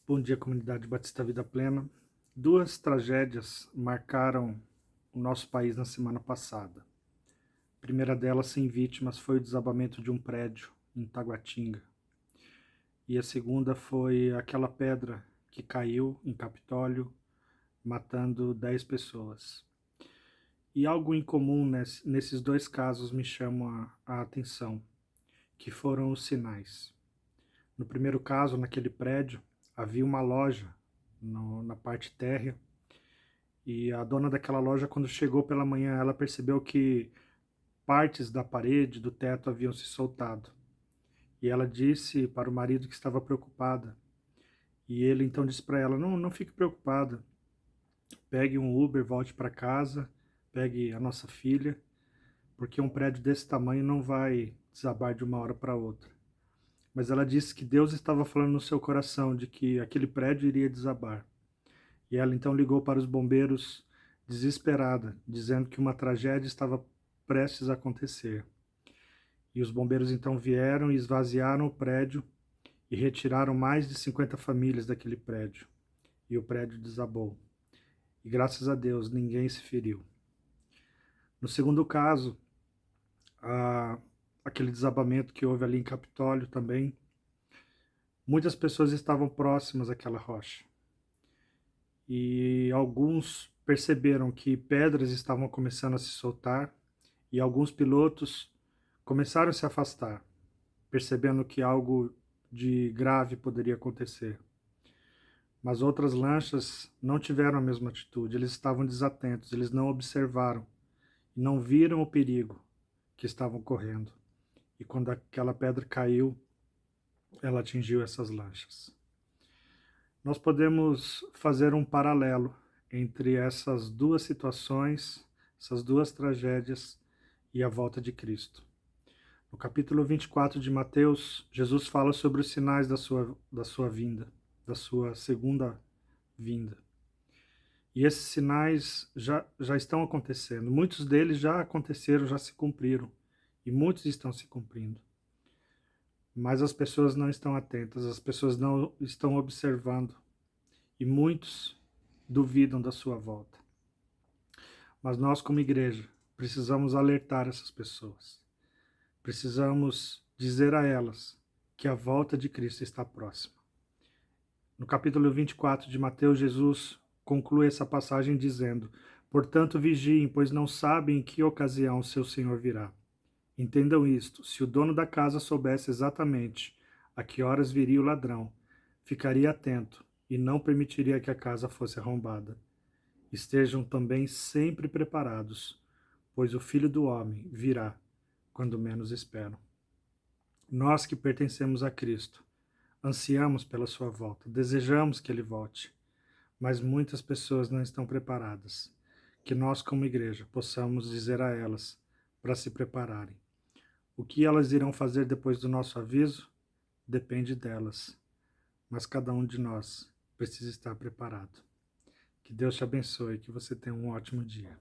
Bom dia, comunidade Batista Vida Plena. Duas tragédias marcaram o nosso país na semana passada. A primeira delas, sem vítimas, foi o desabamento de um prédio em Taguatinga. E a segunda foi aquela pedra que caiu em Capitólio, matando 10 pessoas. E algo em comum nesses dois casos me chama a atenção, que foram os sinais. No primeiro caso, naquele prédio, havia uma loja na parte térrea, e a dona daquela loja, quando chegou pela manhã, ela percebeu que partes da parede, do teto, haviam se soltado. E ela disse para o marido que estava preocupada. E ele então disse para ela: não fique preocupada, pegue um Uber, volte para casa, pegue a nossa filha, porque um prédio desse tamanho não vai desabar de uma hora para outra. Mas ela disse que Deus estava falando no seu coração de que aquele prédio iria desabar. E ela então ligou para os bombeiros desesperada, dizendo que uma tragédia estava prestes a acontecer. E os bombeiros então vieram e esvaziaram o prédio e retiraram mais de 50 famílias daquele prédio. E o prédio desabou. E graças a Deus ninguém se feriu. No segundo caso, aquele desabamento que houve ali em Capitólio também, muitas pessoas estavam próximas àquela rocha. E alguns perceberam que pedras estavam começando a se soltar e alguns pilotos começaram a se afastar, percebendo que algo de grave poderia acontecer. Mas outras lanchas não tiveram a mesma atitude, eles estavam desatentos, eles não observaram e não viram o perigo que estavam correndo. E quando aquela pedra caiu, ela atingiu essas lanchas. Nós podemos fazer um paralelo entre essas duas situações, essas duas tragédias e a volta de Cristo. No capítulo 24 de Mateus, Jesus fala sobre os sinais da sua vinda, da sua segunda vinda. E esses sinais já estão acontecendo. Muitos deles já aconteceram, já se cumpriram. E muitos estão se cumprindo. Mas as pessoas não estão atentas, as pessoas não estão observando. E muitos duvidam da sua volta. Mas nós, como igreja, precisamos alertar essas pessoas. Precisamos dizer a elas que a volta de Cristo está próxima. No capítulo 24 de Mateus, Jesus conclui essa passagem dizendo: portanto, vigiem, pois não sabem em que ocasião seu Senhor virá. Entendam isto: se o dono da casa soubesse exatamente a que horas viria o ladrão, ficaria atento e não permitiria que a casa fosse arrombada. Estejam também sempre preparados, pois o Filho do Homem virá quando menos esperam. Nós que pertencemos a Cristo, ansiamos pela sua volta, desejamos que ele volte, mas muitas pessoas não estão preparadas. Que nós, como igreja, possamos dizer a elas para se prepararem. O que elas irão fazer depois do nosso aviso depende delas, mas cada um de nós precisa estar preparado. Que Deus te abençoe e que você tenha um ótimo dia.